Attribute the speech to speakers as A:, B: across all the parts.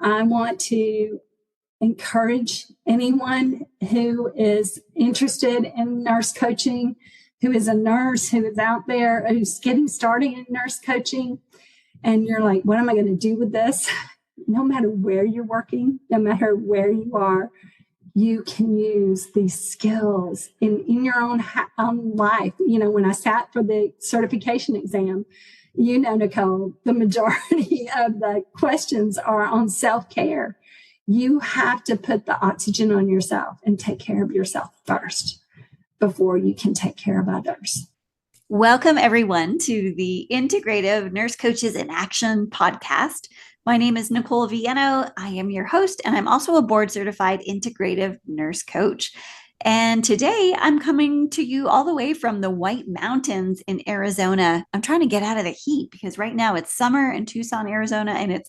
A: I want to encourage anyone who is interested in nurse coaching, who is a nurse, who is out there, who's getting started in nurse coaching, and you're like, what am I going to do with this? No matter where you're working, no matter where you are, you can use these skills in your own life. When I sat for the certification exam, Nicole, the majority of the questions are on self-care. You have to put the oxygen on yourself and take care of yourself first before you can take care of others.
B: Welcome, everyone, to the Integrative Nurse Coaches in Action podcast. My name is Nicole Viano. I am your host, and I'm also a board-certified integrative nurse coach. And today I'm coming to you all the way from the White Mountains in Arizona. I'm trying to get out of the heat because right now it's summer in Tucson, Arizona, and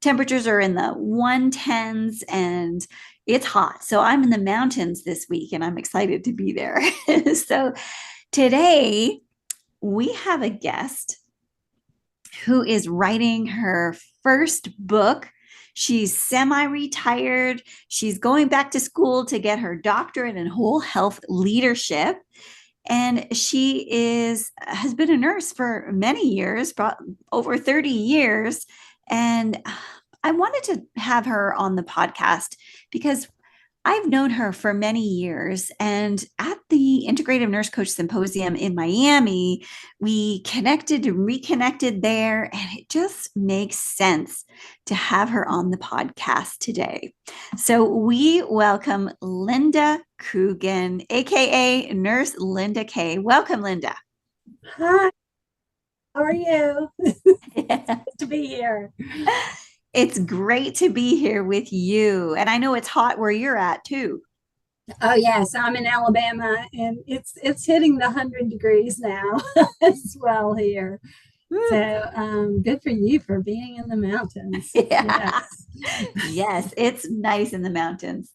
B: temperatures are in the 110s and it's hot. So I'm in the mountains this week and I'm excited to be there. So today we have a guest who is writing her first book. She's semi-retired. She's going back to school to get her doctorate in whole health leadership. And she has been a nurse for many years, over 30 years. And I wanted to have her on the podcast because I've known her for many years. And at the Integrative Nurse Coach Symposium in Miami, we connected and reconnected there. And it just makes sense to have her on the podcast today. So we welcome Linda Coogan, AKA Nurse Linda K. Welcome, Linda.
A: Hi. How are you? It's good to be here.
B: It's great to be here with you. And I know it's hot where you're at too.
A: Oh, yes. I'm in Alabama and it's hitting the 100 degrees now as well here. So good for you for being in the mountains.
B: Yeah. Yes, it's nice in the mountains.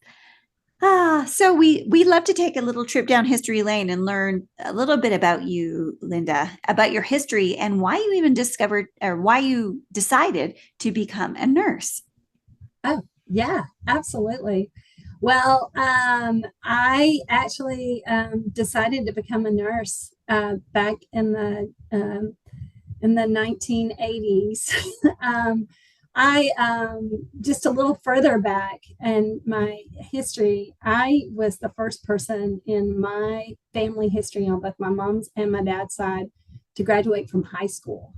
B: So we love to take a little trip down history lane and learn a little bit about you, Linda, about your history and why you even discovered or why you decided to become a nurse.
A: Oh, yeah, absolutely. Well, I actually decided to become a nurse back in the 1980s. I just a little further back in my history, I was the first person in my family history on both my mom's and my dad's side to graduate from high school,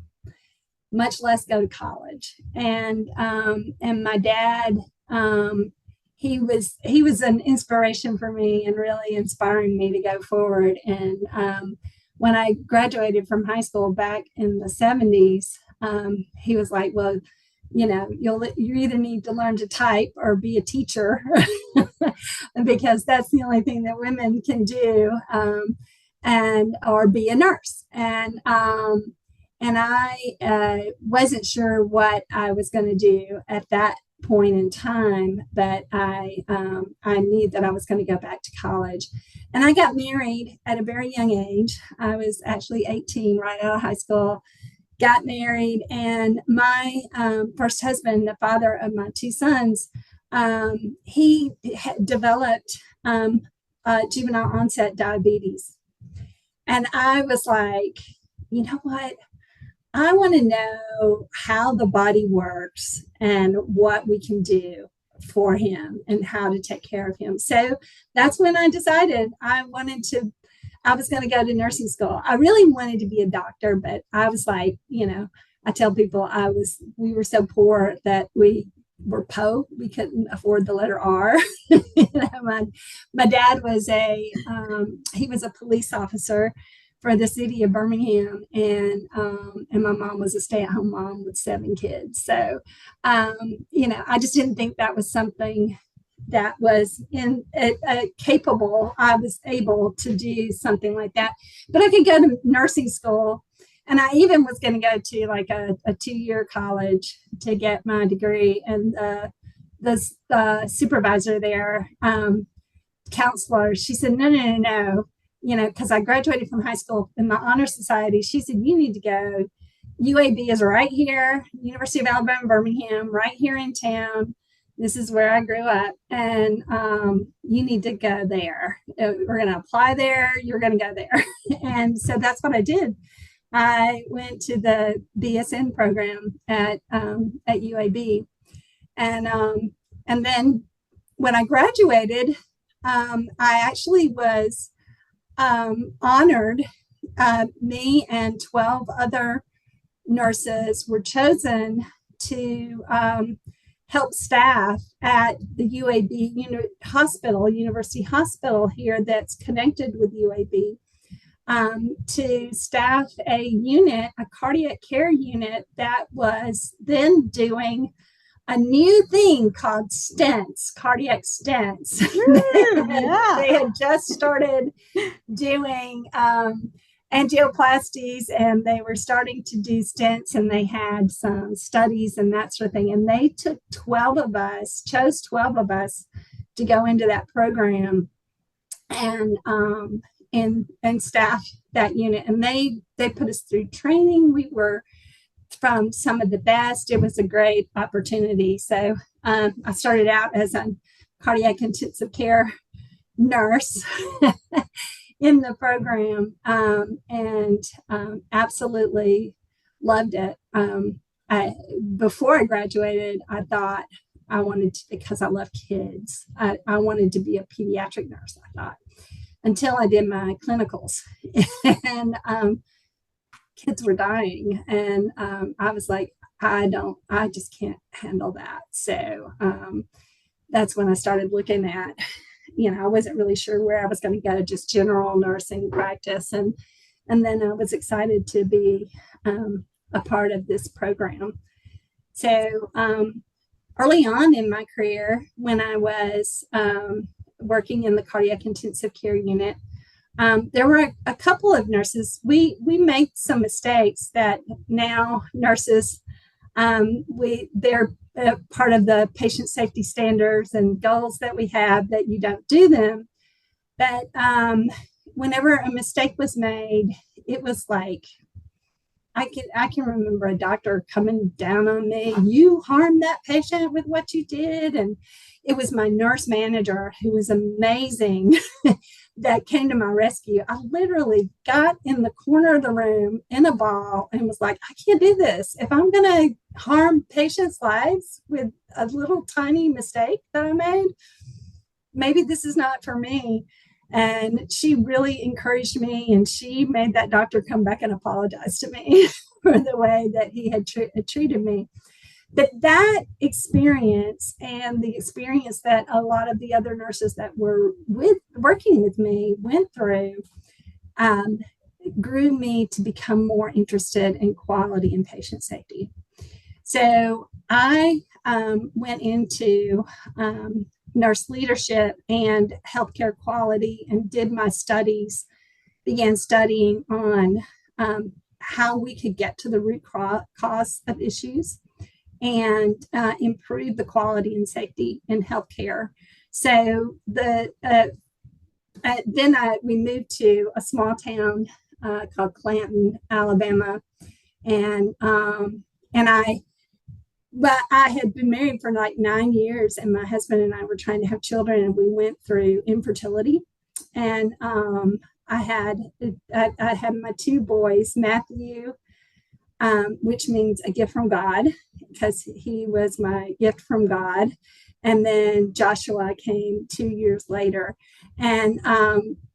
A: much less go to college. And my dad, he was an inspiration for me and really inspiring me to go forward. And when I graduated from high school back in the 70s, he was like, well, you either need to learn to type or be a teacher because that's the only thing that women can do, or be a nurse. And I wasn't sure what I was going to do at that point in time, but I knew that I was going to go back to college. And I got married at a very young age. I was actually 18 right out of high school. Got married, and my first husband, the father of my two sons, he developed juvenile onset diabetes. And I was like, you know what? I want to know how the body works and what we can do for him and how to take care of him. So that's when I decided I was going to go to nursing school. I really wanted to be a doctor, but I was like, I tell people we were so poor that we were po. We couldn't afford the letter R. My dad was he was a police officer for the city of Birmingham, and my mom was a stay-at-home mom with 7 kids. So, I just didn't think that was something that was capable. I was able to do something like that, but I could go to nursing school, and I even was going to go to like a 2-year college to get my degree. And the supervisor there, counselor, she said, no, because I graduated from high school in my honor society. She said, you need to go. UAB is right here, University of Alabama, Birmingham, right here in town. this is where I grew up, and you need to go there. We're going to apply there. You're going to go there. And so that's what I did. I went to the BSN program at UAB, and then when I graduated, I actually was honored. Me and 12 other nurses were chosen to help staff at the UAB hospital, University Hospital here that's connected with UAB, to staff a unit, a cardiac care unit that was then doing a new thing called stents, cardiac stents. They had just started doing angioplasties, and they were starting to do stents, and they had some studies and that sort of thing. And they took 12 of us, chose 12 of us to go into that program and staff that unit. And they put us through training. We were from some of the best. It was a great opportunity. So I started out as a cardiac intensive care nurse in the program, and absolutely loved it. Before I graduated, I thought I wanted to, because I love kids, I wanted to be a pediatric nurse, I thought, until I did my clinicals. And kids were dying, and I was like, I just can't handle that. So that's when I started looking at, I wasn't really sure where I was going to go, just general nursing practice. And then I was excited to be a part of this program. So early on in my career, when I was working in the cardiac intensive care unit, there were a couple of nurses. We made some mistakes that now nurses, they're part of the patient safety standards and goals that we have, that you don't do them. But whenever a mistake was made, it was like, I can remember a doctor coming down on me. You harmed that patient with what you did. And it was my nurse manager, who was amazing, that came to my rescue. I literally got in the corner of the room in a ball and was like, I can't do this. If I'm going to harm patients' lives with a little tiny mistake that I made, maybe this is not for me. And she really encouraged me, and she made that doctor come back and apologize to me for the way that he had treated me. But that experience, and the experience that a lot of the other nurses that were working with me went through, grew me to become more interested in quality and patient safety. So I went into nurse leadership and healthcare quality, and did my studies, began studying on how we could get to the root cause of issues and improve the quality and safety in healthcare. So we moved to a small town called Clanton, Alabama, and I had been married for like 9 years, and my husband and I were trying to have children, and we went through infertility. And I had my two boys, Matthew, which means a gift from God, because he was my gift from God. And then Joshua came 2 years later. And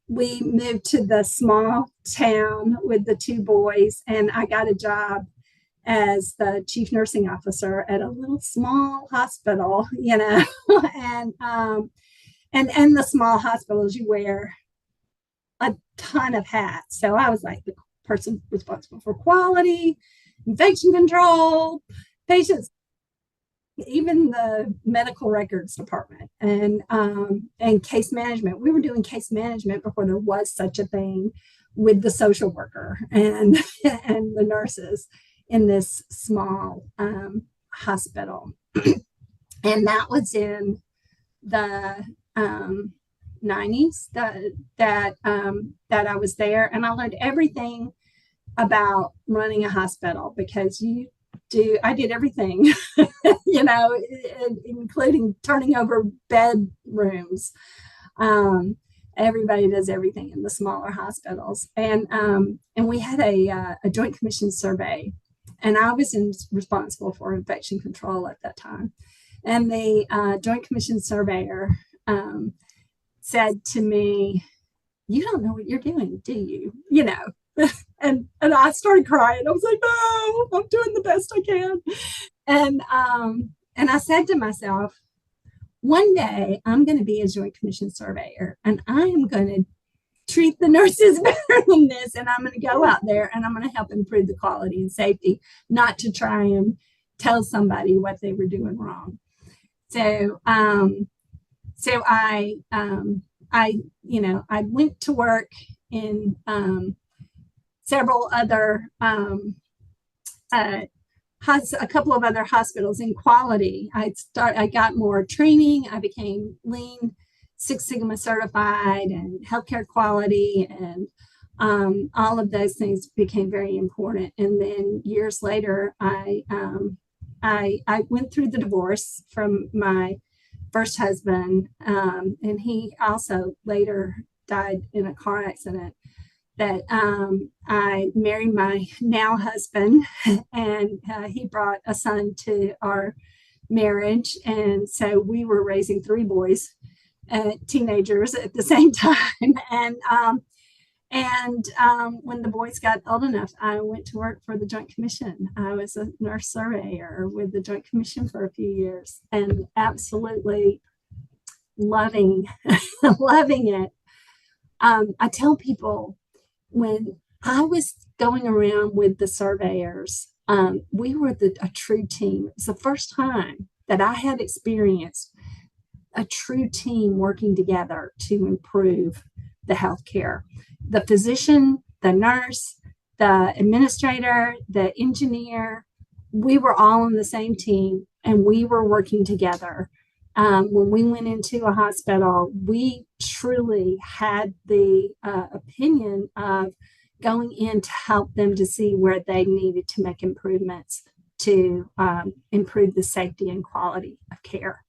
A: we moved to the small town with the two boys, and I got a job as the chief nursing officer at a little small hospital, and the small hospitals, you wear a ton of hats. So I was like the person responsible for quality, infection control, patients, even the medical records department, and case management. We were doing case management before there was such a thing, with the social worker and the nurses in this small hospital. And that was in the 90s that I was there, and I learned everything about running a hospital, because you I did everything, including turning over bedrooms. Everybody does everything in the smaller hospitals. And we had a Joint Commission survey, and I was responsible for infection control at that time. And the Joint Commission surveyor said to me, "You don't know what you're doing, do you?" And I started crying. I was like, "No, I'm doing the best I can." And I said to myself, one day I'm going to be a Joint Commission surveyor, and I am going to treat the nurses better than this, and I'm going to go out there and I'm going to help improve the quality and safety, not to try and tell somebody what they were doing wrong. So I went to work in several other a couple of other hospitals in quality. I got more training. I became Lean Six Sigma certified and healthcare quality, and all of those things became very important. And then years later, I went through the divorce from my first husband, and he also later died in a car accident. That I married my now husband, and he brought a son to our marriage. And so we were raising three boys, teenagers at the same time. And when the boys got old enough, I went to work for the Joint Commission. I was a nurse surveyor with the Joint Commission for a few years, and absolutely loving it. I tell people, when I was going around with the surveyors, we were a true team. It's the first time that I had experienced a true team working together to improve the healthcare. The physician, the nurse, the administrator, the engineer, we were all on the same team, and we were working together. When we went into a hospital, we truly had the opinion of going in to help them to see where they needed to make improvements to improve the safety and quality of care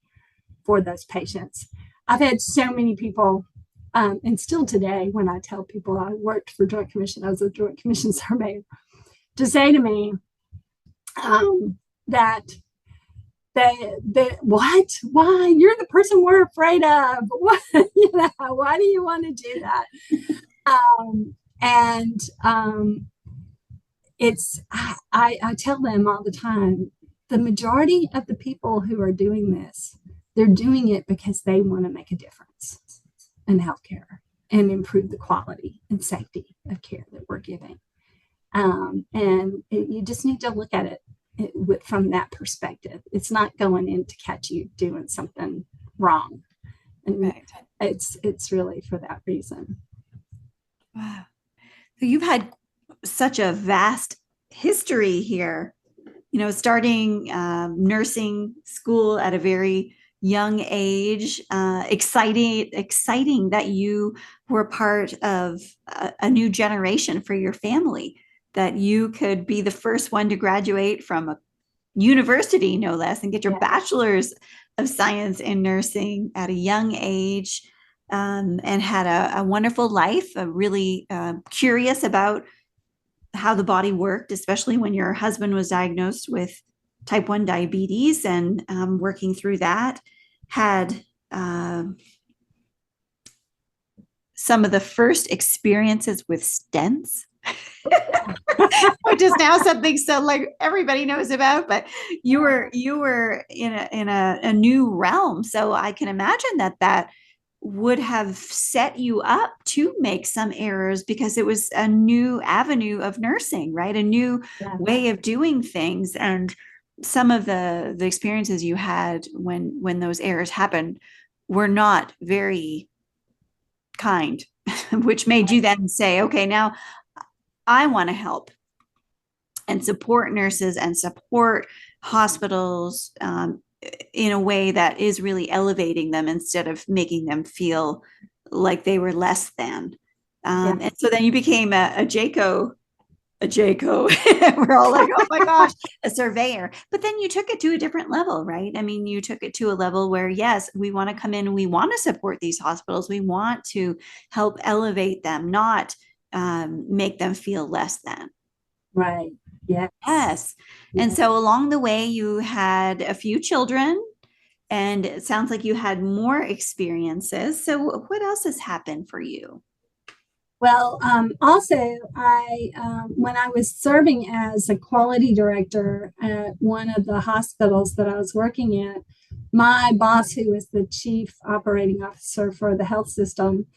A: for those patients. I've had so many people, and still today, when I tell people I worked for Joint Commission, I was a Joint Commission surveyor, to say to me that what? Why? You're the person we're afraid of. What? Why do you want to do that? I tell them all the time, the majority of the people who are doing this, they're doing it because they want to make a difference in healthcare and improve the quality and safety of care that we're giving. You just need to look at it from that perspective. It's not going in to catch you doing something wrong, and right. It's really for that reason.
B: Wow. So you've had such a vast history here, starting nursing school at a very young age. Exciting that you were part of a new generation for your family, that you could be the first one to graduate from a university, no less, and get your bachelor's of science in nursing at a young age, and had a wonderful life, really curious about how the body worked, especially when your husband was diagnosed with type 1 diabetes, and working through that, had some of the first experiences with stents, which is now something so like everybody knows about, but you were in a new realm. So I can imagine that would have set you up to make some errors, because it was a new avenue of nursing, right? A new way of doing things. And some of the experiences you had when those errors happened were not very kind, which made you then say, okay, now I want to help and support nurses and support hospitals in a way that is really elevating them instead of making them feel like they were less than. And so then you became a JACO a JCO. We're all like, oh my gosh, a surveyor. But then you took it to a different level, right? I mean, you took it to a level where, yes, we want to come in, we want to support these hospitals, we want to help elevate them, not make them feel less than.
A: Right. Yes.
B: Yes. And so along the way, you had a few children, and it sounds like you had more experiences. So what else has happened for you?
A: Well, also, when I was serving as a quality director at one of the hospitals that I was working at, my boss, who was the chief operating officer for the health system,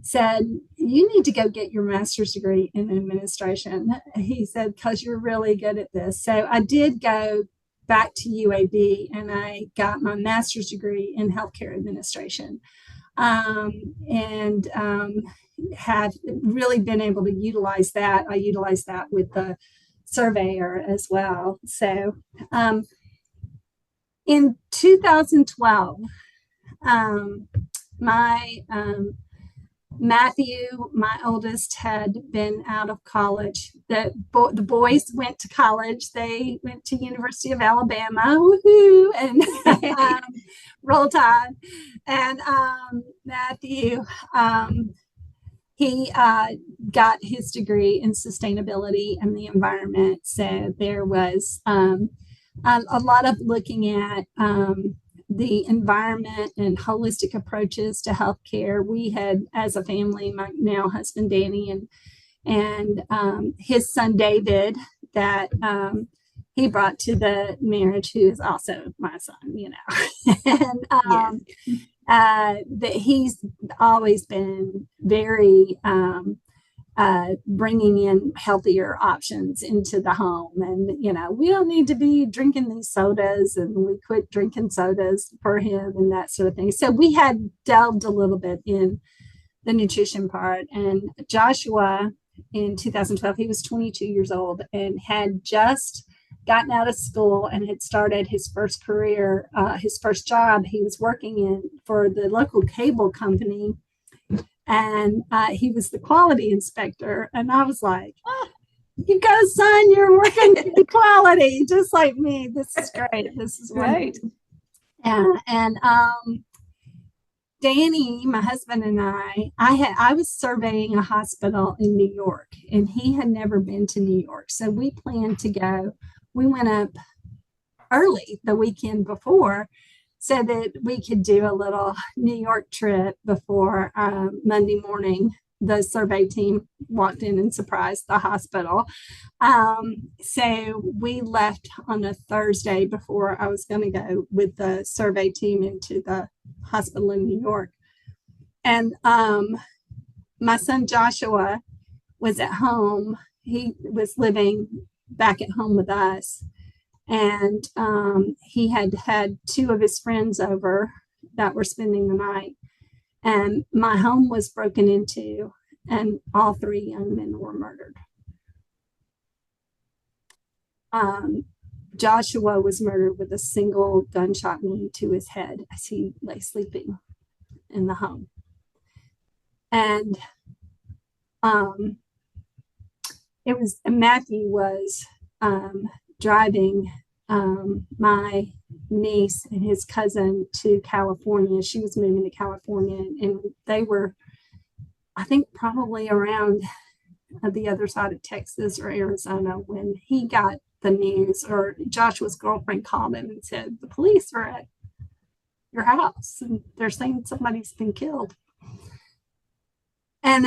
A: said, "You need to go get your master's degree in administration." He said, "Because you're really good at this." So I did go back to UAB and I got my master's degree in healthcare administration. And have really been able to utilize that. I utilize that with the surveyor as well. So in 2012, my Matthew, my oldest, had been out of college. The boys went to college. They went to University of Alabama, woohoo, and roll tide. And Matthew, he got his degree in sustainability and the environment. So there was a lot of looking at the environment and holistic approaches to healthcare. We had, as a family, my now husband Danny and his son David, that he brought to the marriage, who is also my son, you know. And that he's always been very bringing in healthier options into the home. And, you know, we don't need to be drinking these sodas, and we quit drinking sodas for him and that sort of thing. So we had delved a little bit in the nutrition part. And Joshua, in 2012, he was 22 years old and had just gotten out of school and had started his first career, his first job. He was working in for the local cable company, and he was the quality inspector. And I was like, "You go, son, you're working in quality, just like me. This is great. This is
B: right."
A: And Danny, my husband, and I was surveying a hospital in New York, and he had never been to New York. So we planned to go. We went up early the weekend before so that we could do a little New York trip before Monday morning. The survey team walked in and surprised the hospital. So we left on a Thursday before I was going to go with the survey team into the hospital in New York. And my son Joshua was at home. He was living back at home with us. And he had two of his friends over that were spending the night. And my home was broken into, and all three young men were murdered. Joshua was murdered with a single gunshot wound to his head as he lay sleeping in the home. And Matthew was driving my niece and his cousin to California. She was moving to California, and they were, I think, probably around the other side of Texas or Arizona when he got the news, or Joshua's girlfriend called him and said, "The police are at your house and they're saying somebody's been killed." And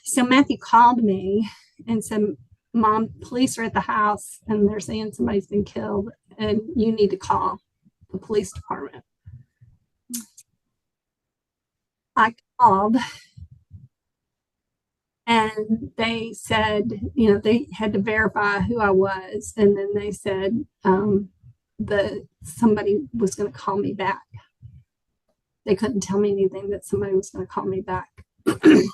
A: so Matthew called me and said, "Mom, police are at the house and they're saying somebody's been killed and you need to call the police department." I called, and they said, you know, they had to verify who I was. And then they said somebody was going to call me back. They couldn't tell me anything, that somebody was going to call me back. In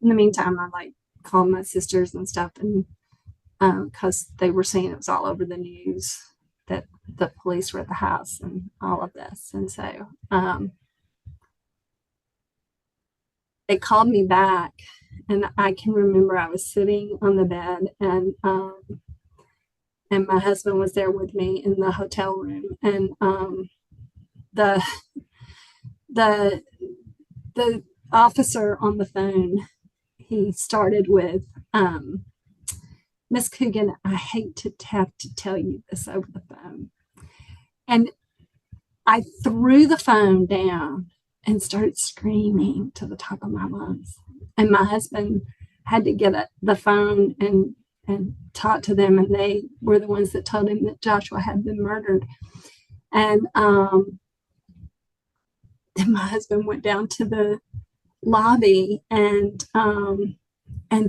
A: the meantime, I called my sisters and stuff, and because they were saying it was all over the news that the police were at the house and all of this. And so they called me back, and I can remember I was sitting on the bed, and my husband was there with me in the hotel room, and the the the officer on the phone, he started with, Miss Coogan, I hate to have to tell you this over the phone. And I threw the phone down and started screaming to the top of my lungs. And my husband had to get the phone and talk to them. And they were the ones that told him that Joshua had been murdered. And then my husband went down to the lobby and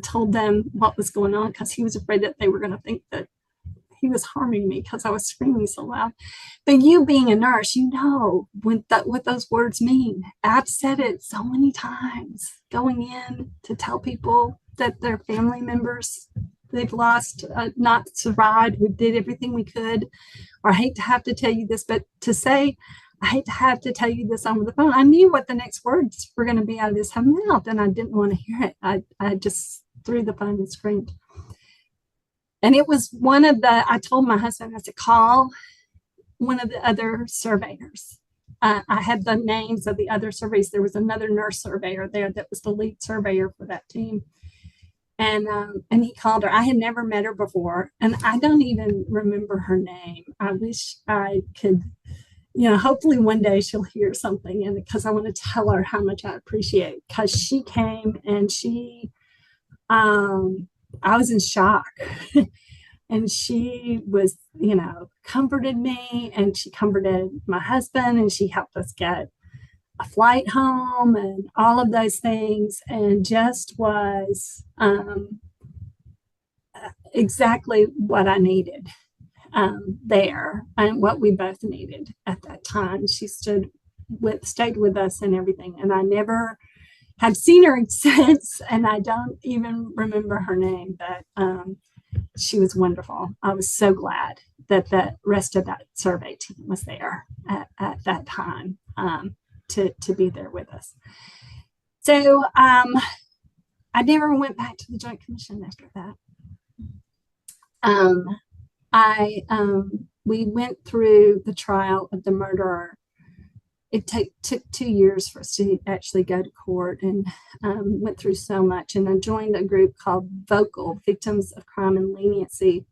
A: told them what was going on, because he was afraid that they were going to think that he was harming me because I was screaming so loud. But you being a nurse, you know what those words mean. I've said it so many times, going in to tell people that their family members they've lost, not survived. We did everything we could. Or I hate to have to tell you this, but to say, I hate to have to tell you this over the phone. I knew what the next words were going to be out of his mouth, and I didn't want to hear it. I just threw the phone and screamed. And it was I told my husband, I said, call one of the other surveyors. I had the names of the other surveyors. There was another nurse surveyor there that was the lead surveyor for that team. And he called her. I had never met her before, and I don't even remember her name. I wish I could, hopefully one day she'll hear something, and because I want to tell her how much I appreciate, because she came and I was in shock. And she was, comforted me, and she comforted my husband, and she helped us get a flight home and all of those things, and just was exactly what I needed there, and what we both needed at that time. She stayed with us and everything, and I never have seen her since, and I don't even remember her name, but she was wonderful. I was so glad that the rest of that survey team was there at that time to be there with us. So I never went back to the Joint Commission after that. We went through the trial of the murderer. It took 2 years for us to actually go to court, and went through so much. And I joined a group called VOCAL, Victims of Crime and Leniency.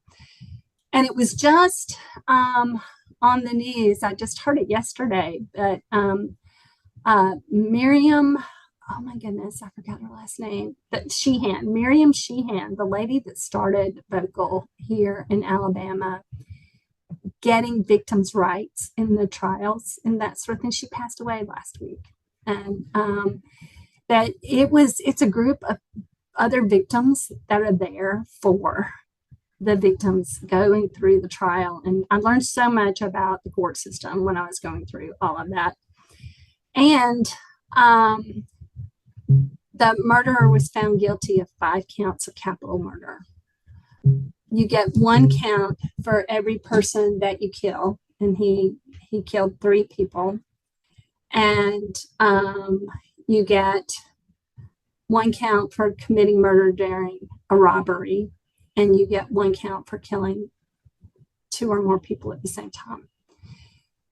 A: And it was just on the news. I just heard it yesterday, but Miriam, oh my goodness, I forgot her last name, but Miriam Sheehan, the lady that started VOCAL here in Alabama, getting victims' rights in the trials and that sort of thing. She passed away last week. And that it's a group of other victims that are there for the victims going through the trial. And I learned so much about the court system when I was going through all of that. And the murderer was found guilty of 5 counts of capital murder. You get 1 count for every person that you kill, and he killed 3 people. And you get 1 count for committing murder during a robbery, and you get 1 count for killing 2 or more people at the same time.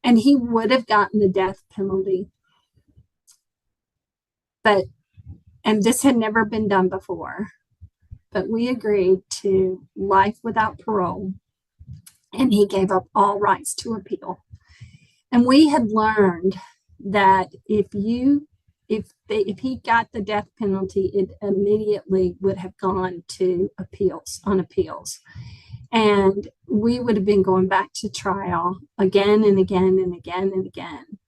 A: And he would have gotten the death penalty, and this had never been done before. But we agreed to life without parole, and he gave up all rights to appeal. And we had learned that if he got the death penalty, it immediately would have gone to on appeals. And we would have been going back to trial again and again and again and again.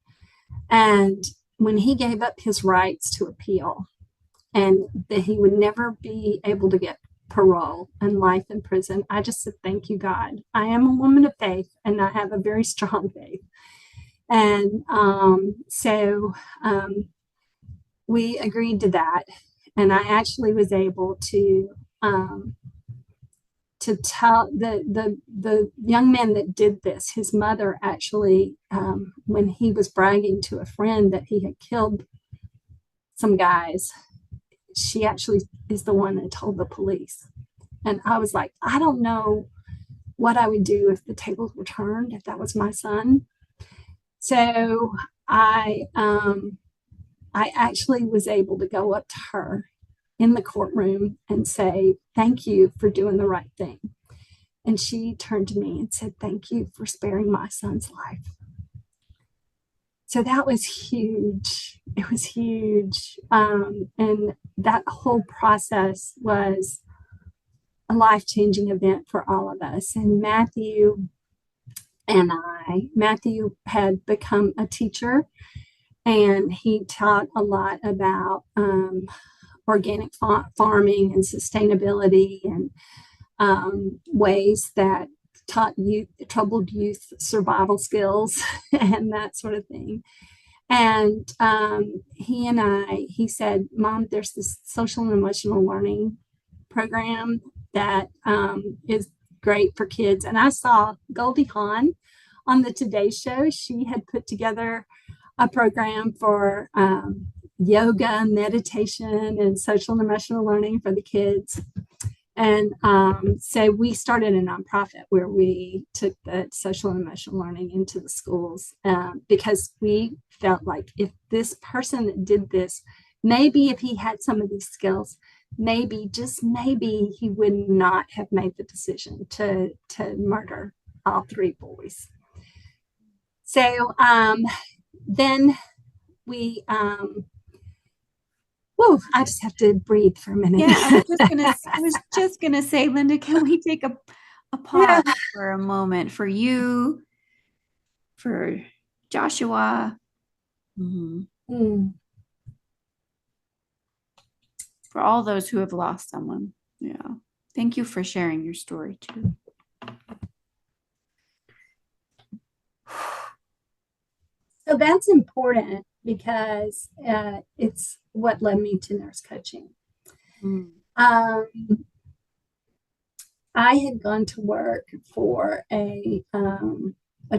A: And when he gave up his rights to appeal, and that he would never be able to get parole and life in prison, I just said, thank you, God. I am a woman of faith, and I have a very strong faith. And so we agreed to that. And I actually was able to tell the young man that did this, his mother actually, when he was bragging to a friend that he had killed some guys, she actually is the one that told the police. And I was like, I don't know what I would do if the tables were turned, if that was my son. So I actually was able to go up to her in the courtroom and say, thank you for doing the right thing. And she turned to me and said, thank you for sparing my son's life. So that was huge. It was huge. And that whole process was a life-changing event for all of us. And Matthew had become a teacher, and he taught a lot about organic farming and sustainability, and ways that taught troubled youth survival skills and that sort of thing. And he said, Mom, there's this social and emotional learning program that is great for kids. And I saw Goldie Hawn on the Today Show. She had put together a program for yoga, meditation, and social and emotional learning for the kids. And so we started a nonprofit where we took the social and emotional learning into the schools, because we felt like if this person that did this, maybe if he had some of these skills, maybe, just maybe, he would not have made the decision to murder all three boys. So then we I just have to breathe for a minute.
B: Yeah, I was just gonna say, Linda, can we take a pause for a moment for you, for Joshua, for all those who have lost someone. Yeah. Thank you for sharing your story too.
A: So that's important because it's what led me to nurse coaching. I had gone to work for a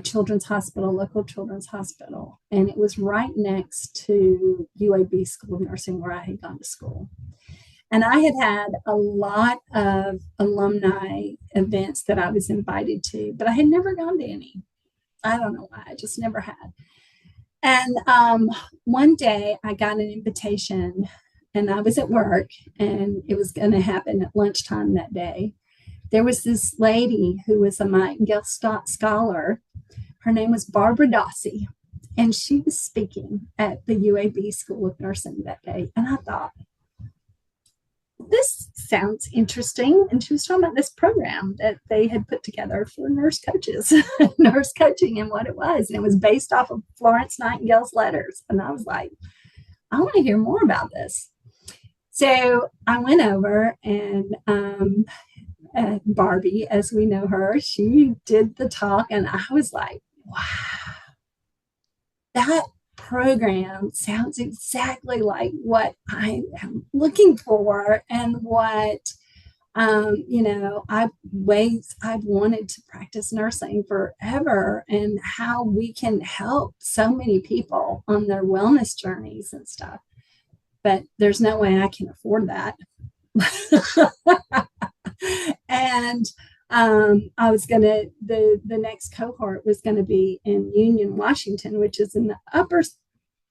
A: children's hospital, local children's hospital, and it was right next to UAB School of Nursing where I had gone to school. And I had a lot of alumni events that I was invited to, but I had never gone to any. I don't know why, I just never had. And one day I got an invitation, and I was at work, and it was going to happen at lunchtime that day. There was this lady who was a Nightingale Scholar. Her name was Barbara Dossie, and she was speaking at the UAB School of Nursing that day. And I thought, this sounds interesting. And she was talking about this program that they had put together for nurse coaches, nurse coaching, and what it was. And it was based off of Florence Nightingale's letters. And I was like, I want to hear more about this. So I went over, and Barbie, as we know her, she did the talk. And I was like, wow, that program sounds exactly like what I am looking for, and what I've wanted to practice nursing forever, and how we can help so many people on their wellness journeys and stuff. But there's no way I can afford that. And I was the next cohort was going to be in Union, Washington, which is in the upper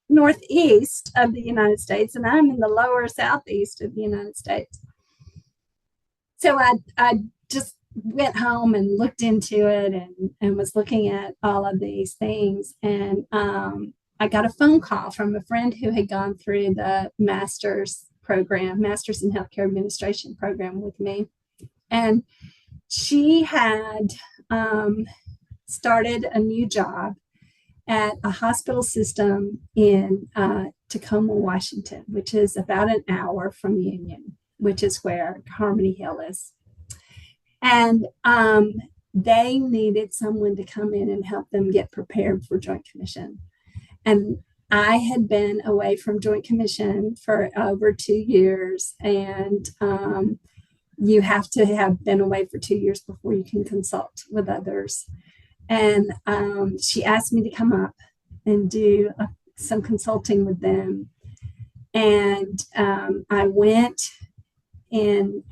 A: northeast of the United States, and I'm in the lower southeast of the United States. So I just went home and looked into it, and was looking at all of these things. And I got a phone call from a friend who had gone through the master's program, Master's in Healthcare Administration program with me. And she had started a new job at a hospital system in Tacoma, Washington, which is about an hour from Union, which is where Harmony Hill is. And they needed someone to come in and help them get prepared for Joint Commission. And I had been away from Joint Commission for over 2 years, and you have to have been away for 2 years before you can consult with others. And she asked me to come up and do some consulting with them. And I went in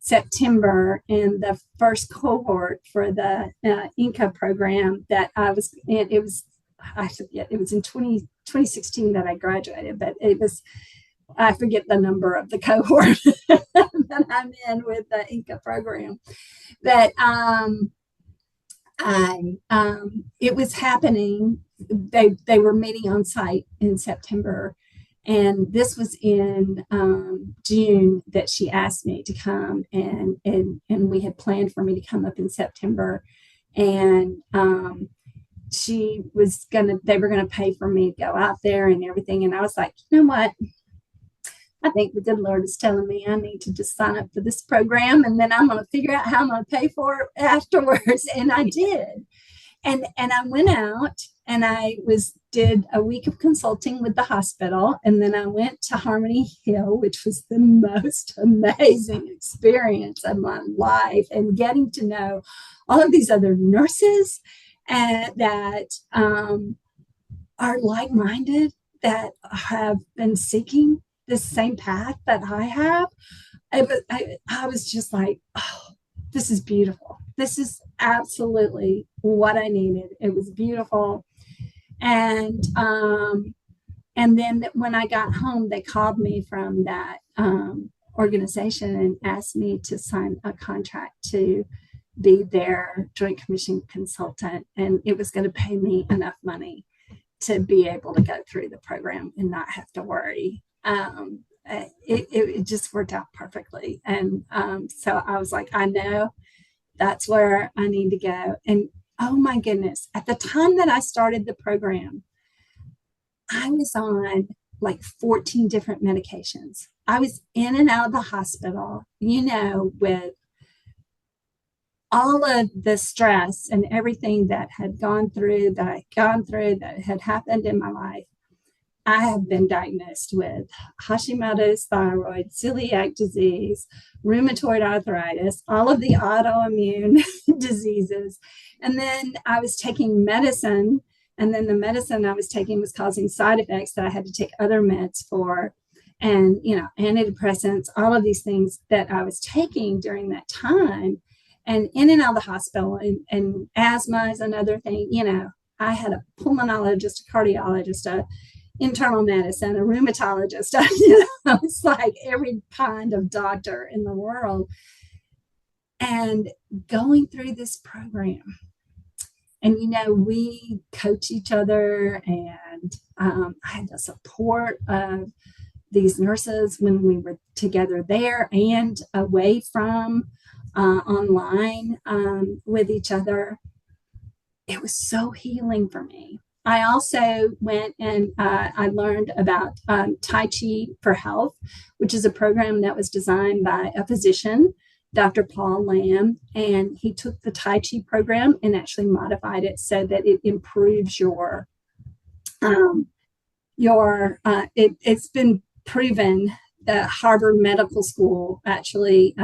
A: September, and the first cohort for the INCA program that I was in, I forget, it was in 2016 that I graduated, but I forget the number of the cohort that I'm in with the INCA program. But it was happening. They were meeting on site in September, and this was in June that she asked me to come, and we had planned for me to come up in September, and they were gonna pay for me to go out there and everything. And I was like, you know what? I think the good Lord is telling me I need to just sign up for this program, and then I'm going to figure out how I'm going to pay for it afterwards. And I did. And I went out and did a week of consulting with the hospital. And then I went to Harmony Hill, which was the most amazing experience of my life, and getting to know all of these other nurses that are like-minded, that have been seeking this same path that I have. I was just like, oh, this is beautiful. This is absolutely what I needed. It was beautiful. And then when I got home, they called me from that organization and asked me to sign a contract to be their Joint Commission consultant. And it was going to pay me enough money to be able to go through the program and not have to worry. It just worked out perfectly. And so I was like, I know that's where I need to go. And oh my goodness, at the time that I started the program, I was on like 14 different medications. I was in and out of the hospital, with all of the stress and everything that had that had happened in my life. I have been diagnosed with Hashimoto's thyroid, celiac disease, rheumatoid arthritis, all of the autoimmune diseases. And then I was taking medicine, and then the medicine I was taking was causing side effects that I had to take other meds for, and, antidepressants, all of these things that I was taking during that time, and in and out of the hospital, and asthma is another thing. I had a pulmonologist, a cardiologist, a internal medicine, a rheumatologist. It's like every kind of doctor in the world. And going through this program, and we coach each other, and I had the support of these nurses when we were together there and away from online with each other. It was so healing for me. I also went and I learned about Tai Chi for Health, which is a program that was designed by a physician, Dr. Paul Lamb, and he took the Tai Chi program and actually modified it so that it improves it's been proven that Harvard Medical School actually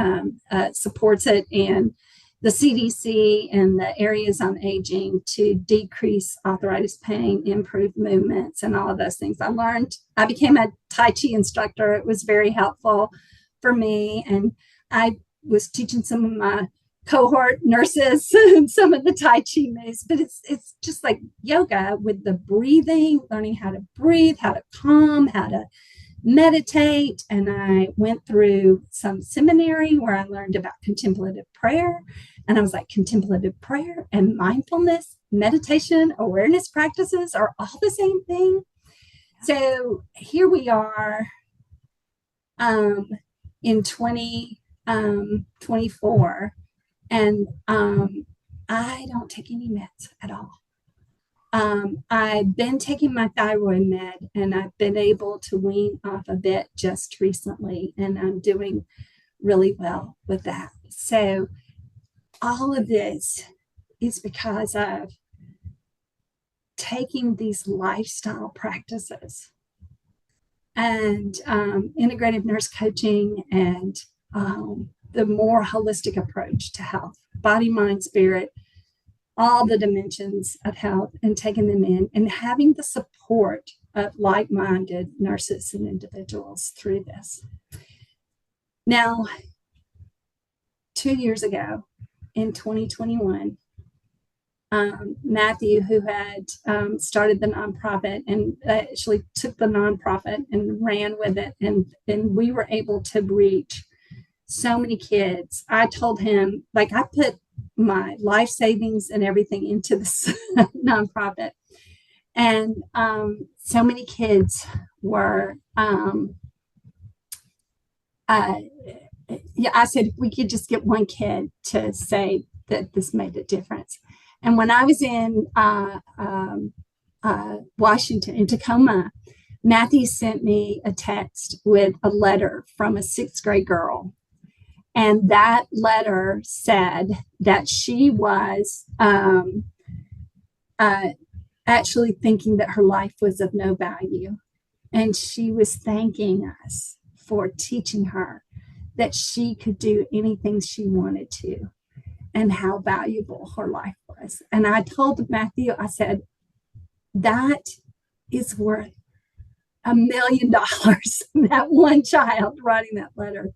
A: supports it, and the CDC and the areas on aging, to decrease arthritis pain, improve movements, and all of those things. I became a Tai Chi instructor. It was very helpful for me. And I was teaching some of my cohort nurses some of the Tai Chi moves, but it's just like yoga with the breathing, learning how to breathe, how to calm, how to meditate. And I went through some seminary where I learned about contemplative prayer. And I was like, contemplative prayer and mindfulness, meditation, awareness practices are all the same thing. So here we are in 2024, and I don't take any meds at all. I've been taking my thyroid med, and I've been able to wean off a bit just recently, and I'm doing really well with that. So all of this is because of taking these lifestyle practices and integrative nurse coaching, and the more holistic approach to health, body, mind, spirit, all the dimensions of health, and taking them in and having the support of like-minded nurses and individuals through this. Now, 2 years ago, in 2021, Matthew, who had started the nonprofit and actually took the nonprofit and ran with it, and we were able to reach so many kids. I told him, like, I put my life savings and everything into this nonprofit, and so many kids were yeah, I said, if we could just get one kid to say that this made a difference. And when I was in Washington, in Tacoma, Matthew sent me a text with a letter from a 6th grade girl. And that letter said that she was actually thinking that her life was of no value. And she was thanking us for teaching her that she could do anything she wanted to and how valuable her life was. And I told Matthew, I said, that is worth $1 million, that one child writing that letter.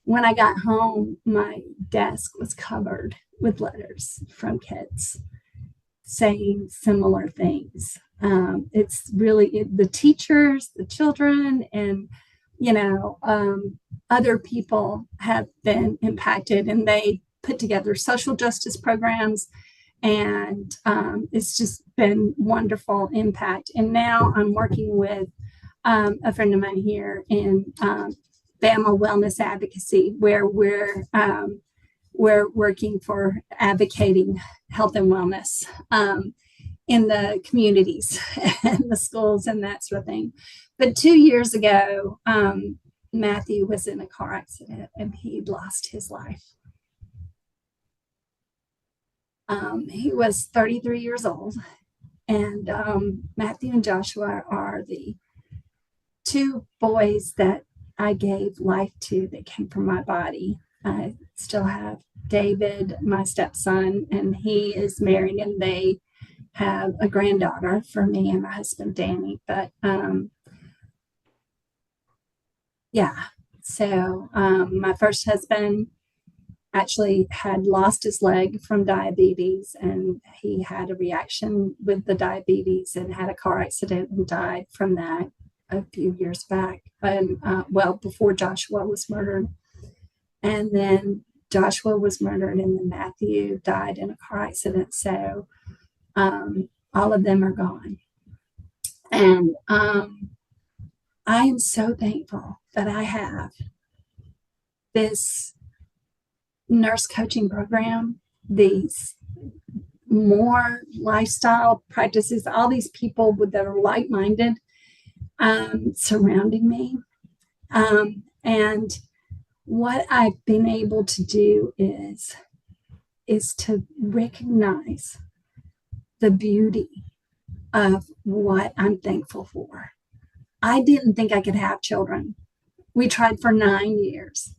A: When I got home, my desk was covered with letters from kids saying similar things. It's really the teachers, the children, and other people have been impacted, and they put together social justice programs, and it's just been wonderful impact. And now I'm working with a friend of mine here in Bama Wellness Advocacy, where we're working for advocating health and wellness in the communities and the schools and that sort of thing. But 2 years ago, Matthew was in a car accident and he lost his life. He was 33 years old, and Matthew and Joshua are the 2 boys that I gave life to that came from my body. I still have David, my stepson, and he is married, and they have a granddaughter for me and my husband, Danny. But so my first husband actually had lost his leg from diabetes, and he had a reaction with the diabetes and had a car accident and died from that a few years back, and before Joshua was murdered. And then Joshua was murdered, and then Matthew died in a car accident. So all of them are gone. And I am so thankful that I have this nurse coaching program, these more lifestyle practices, all these people that are like-minded surrounding me. And what I've been able to do is to recognize the beauty of what I'm thankful for. I didn't think I could have children. We tried for 9 years.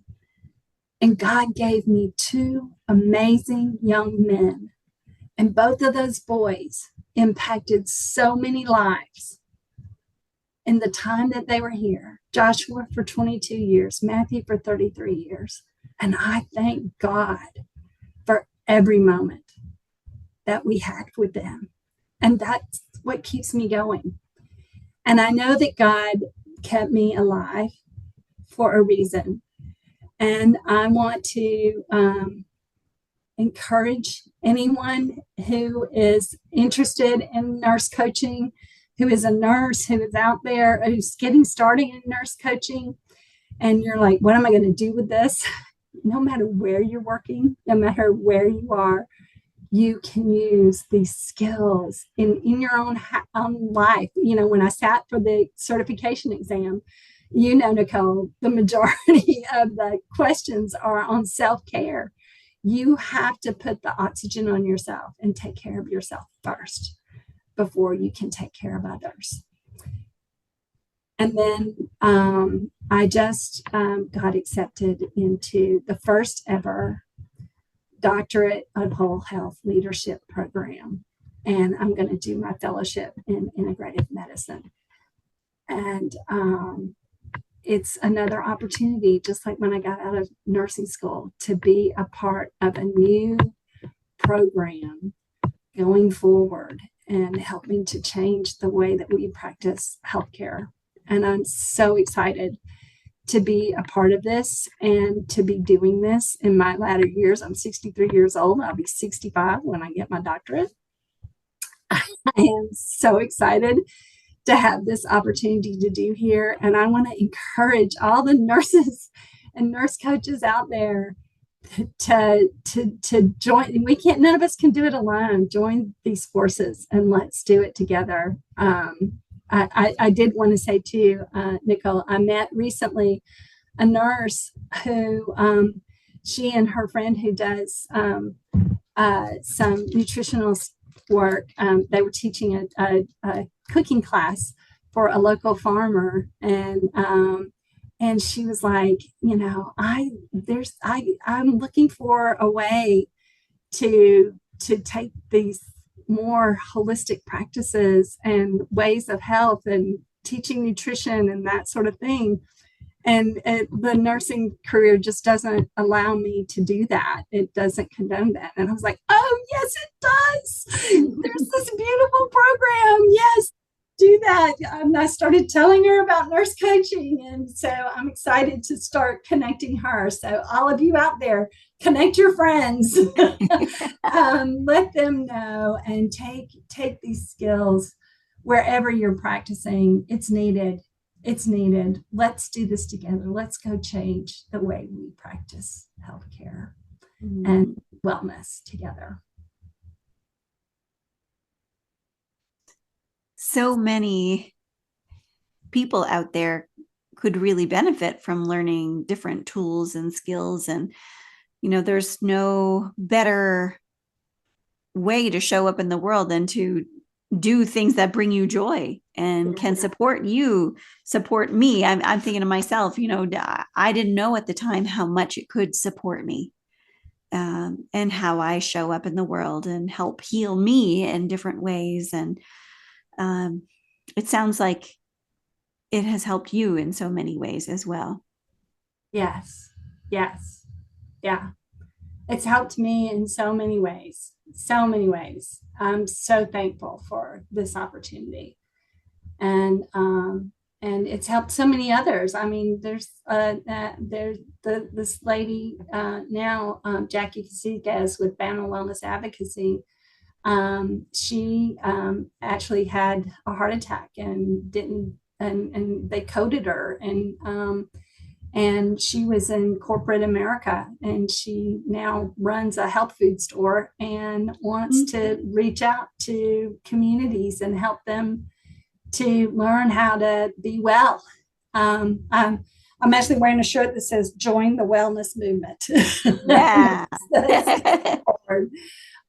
A: And God gave me 2 amazing young men. And both of those boys impacted so many lives in the time that they were here. Joshua for 22 years, Matthew for 33 years. And I thank God for every moment that we had with them. And that's what keeps me going. And I know that God kept me alive for a reason. And I want to encourage anyone who is interested in nurse coaching, who is a nurse, who is out there, who's getting started in nurse coaching, and you're like, what am I going to do with this? No matter where you're working, no matter where you are, you can use these skills in your own life. When I sat for the certification exam, Nicole, the majority of the questions are on self-care. You have to put the oxygen on yourself and take care of yourself first before you can take care of others. And then I just got accepted into the first ever doctorate of whole health leadership program. And I'm going to do my fellowship in integrative medicine. And it's another opportunity, just like when I got out of nursing school, to be a part of a new program going forward and helping to change the way that we practice healthcare. And I'm so excited to be a part of this and to be doing this in my latter years. I'm 63 years old. I'll be 65 when I get my doctorate. I am so excited to have this opportunity to do here. And I want to encourage all the nurses and nurse coaches out there to join. None of us can do it alone. Join these forces and let's do it together. I did want to say too, Nicole, I met recently a nurse who she and her friend who does some nutritional work. They were teaching a cooking class for a local farmer, and she was like, I'm looking for a way to take these more holistic practices and ways of health and teaching nutrition and that sort of thing. And the nursing career just doesn't allow me to do that. It doesn't condone that. And I was like, oh, yes, it does. There's this beautiful program. Yes, do that. And I started telling her about nurse coaching. And so I'm excited to start connecting her. So all of you out there, connect your friends, let them know, and take these skills wherever you're practicing. It's needed. It's needed. Let's do this together. Let's go change the way we practice healthcare and wellness together.
B: So many people out there could really benefit from learning different tools and skills. And, there's no better way to show up in the world than to do things that bring you joy and can support you, support me. I'm thinking to myself, I didn't know at the time how much it could support me, and how I show up in the world and help heal me in different ways. And it sounds like it has helped you in so many ways as well.
A: Yes. Yeah. It's helped me in so many ways. I'm so thankful for this opportunity. And it's helped so many others. I mean, there's this lady now, Jackie Casillas with Banner Wellness Advocacy. She actually had a heart attack and they coded her, and she was in corporate America, and she now runs a health food store and wants to reach out to communities and help them to learn how to be well. I'm actually wearing a shirt that says "Join the Wellness Movement."
B: Yeah.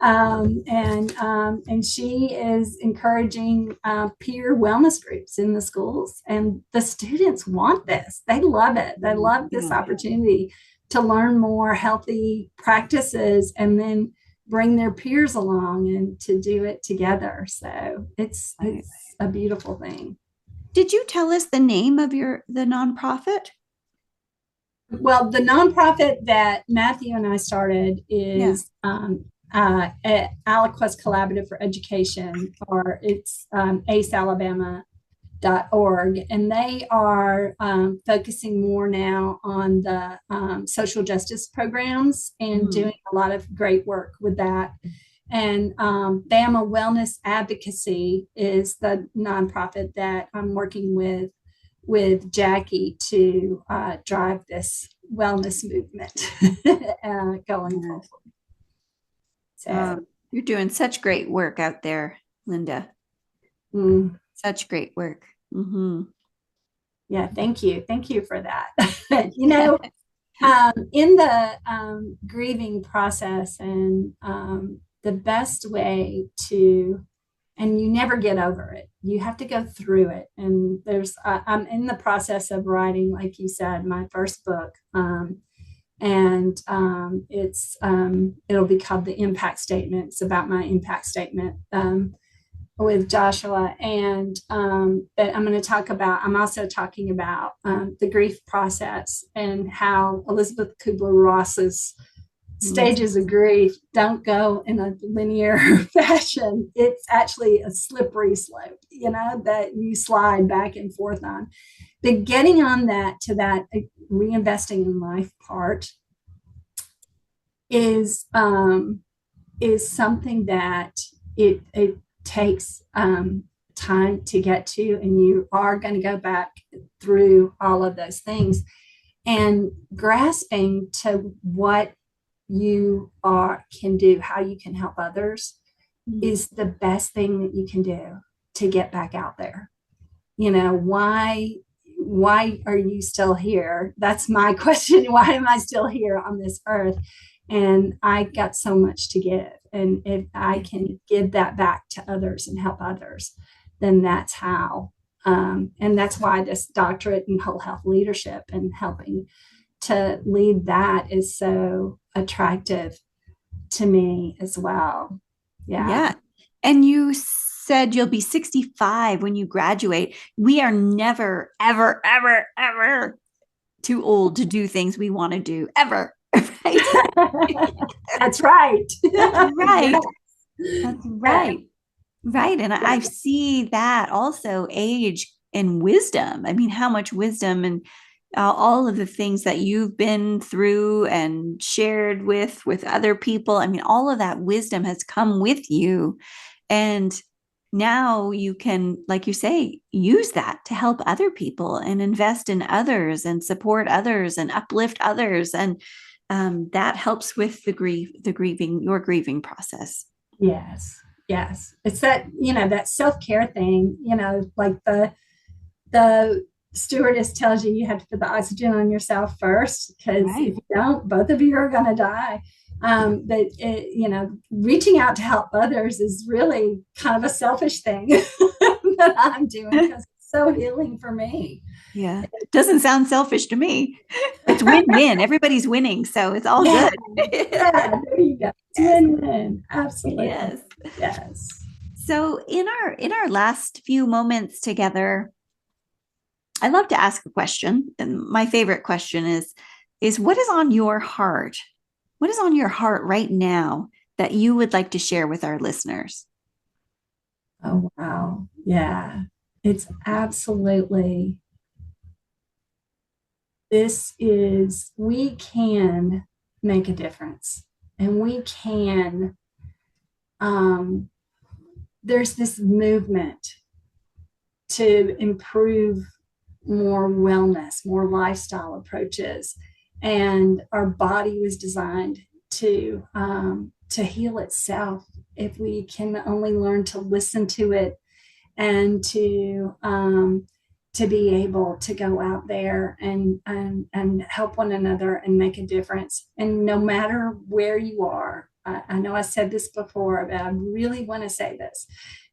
A: And she is encouraging peer wellness groups in the schools, and the students want this. They love it. They love this opportunity to learn more healthy practices and then bring their peers along and to do it together. So it's a beautiful thing.
B: Did you tell us the name of the nonprofit?
A: Well, the nonprofit that Matthew and I started is Aliquest Collaborative for Education, or it's acealabama.org, and they are focusing more now on the social justice programs and doing a lot of great work with that. And Bama Wellness Advocacy is the nonprofit that I'm working with Jackie to drive this wellness movement going forward. So
B: you're doing such great work out there, Linda. Such great work.
A: Yeah, thank you. Thank you for that. In the grieving process, and the best way to, and you never get over it. You have to go through it. And I'm in the process of writing, like you said, my first book. And it'll be called The Impact Statement. It's about my impact statement. with Joshua, and that I'm also talking about the grief process and how Elizabeth Kubler-Ross's stages of grief don't go in a linear fashion. It's actually a slippery slope, that you slide back and forth on. But getting on that to that reinvesting in life part is something that it takes time to get to, and you are going to go back through all of those things, and grasping to what you can do, how you can help others is the best thing that you can do to get back out there. Why are you still here? That's my question. Why am I still here on this earth? And I got so much to give. And if I can give that back to others and help others, then that's how. And that's why this doctorate in whole health leadership and helping to lead that is so attractive to me as well.
B: Yeah. And you said you'll be 65 when you graduate. We are never, ever, ever, ever too old to do things we want to do, ever. Right?
A: That's right.
B: That's right. That's right. Right. And I see that also age and wisdom. I mean, how much wisdom and all of the things that you've been through and shared with other people. I mean, all of that wisdom has come with you. And now you can, like you say, use that to help other people and invest in others and support others and uplift others. And that helps with your grieving process.
A: Yes. It's that, that self-care thing, like the stewardess tells you have to put the oxygen on yourself first, because if you don't, both of you are going to die. But reaching out to help others is really kind of a selfish thing that I'm doing, because it's so healing for me.
B: Yeah, it doesn't sound selfish to me. It's win-win. Everybody's winning, so it's all good.
A: Yeah, there you go. It's win-win. Absolutely. Yes.
B: So in our last few moments together, I love to ask a question, and my favorite question is what is on your heart? What is on your heart right now that you would like to share with our listeners?
A: Oh, wow. Yeah. It's absolutely, we can make a difference, and we can, there's this movement to improve more wellness, more lifestyle approaches. And our body was designed to heal itself if we can only learn to listen to it, and to be able to go out there and help one another and make a difference. And no matter where you are, I know I said this before, but I really want to say this.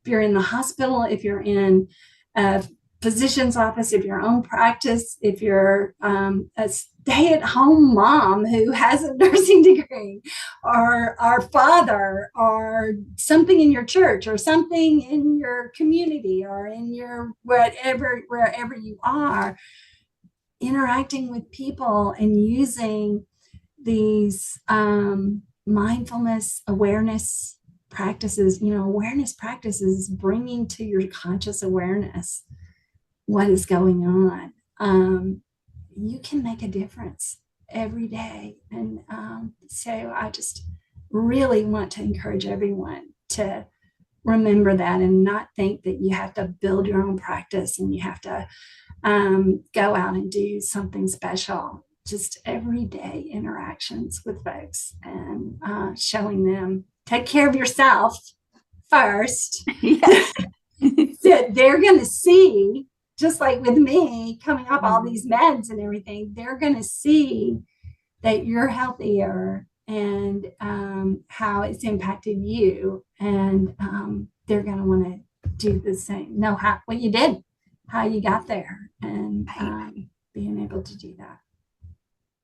A: If you're in the hospital, if you're in a physician's office, if your own practice, if you're a stay-at-home mom who has a nursing degree, or our father, or something in your church, or something in your community, or in your wherever you are, interacting with people and using these mindfulness awareness practices, bringing to your conscious awareness what is going on, you can make a difference every day. And so I just really want to encourage everyone to remember that, and not think that you have to build your own practice and you have to go out and do something special. Just everyday interactions with folks, and showing them, take care of yourself first. That they're going to see, just like with me coming up all these meds and everything, they're going to see that you're healthier, and how it's impacted you. And they're going to want to do the same, know what you did, how you got there, and being able to do that.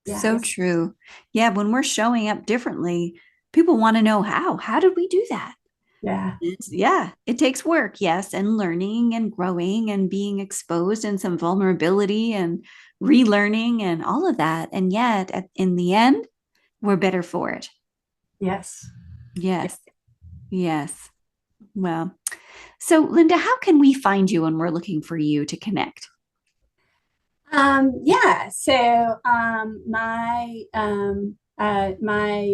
B: Yes. So true. Yeah. When we're showing up differently, people want to know how did we do that?
A: Yeah.
B: Yeah, it takes work, yes, and learning and growing and being exposed and some vulnerability and relearning and all of that. And yet, in the end, we're better for it.
A: Yes.
B: Yes, yes. Well, so Linda, how can we find you when we're looking for you to connect?
A: Yeah. So I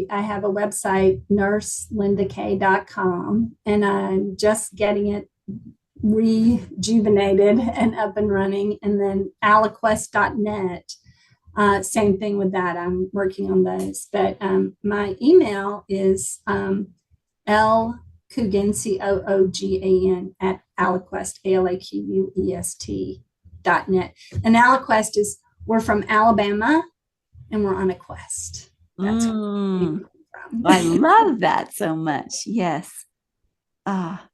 A: have a website, nurselindak.com, and I'm just getting it rejuvenated and up and running. And then aliquest.net. Same thing with that. I'm working on those. But my email is L Coogan, Coogan, at Aliquest, ALAQUEST.net. And Aliquest is, we're from Alabama and we're on a quest. That's where
B: Mm,
A: from.
B: I love that so much. Yes. Ah,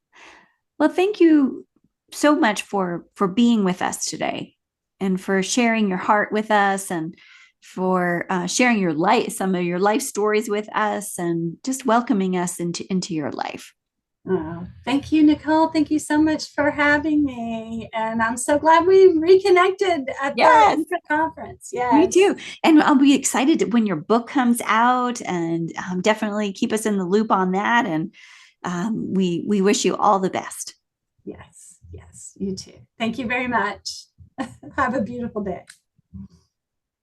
B: well, thank you so much for being with us today and for sharing your heart with us and for sharing your life, some of your life stories with us and just welcoming us into your life.
A: Oh, thank you, Nicole. Thank you so much for having me. And I'm so glad we reconnected at the
B: Yes,
A: conference.
B: me
A: Yes.
B: too. And I'll be excited when your book comes out and definitely keep us in the loop on that. And we wish you all the best.
A: Yes. Yes. You too. Thank you very much. Have a beautiful day.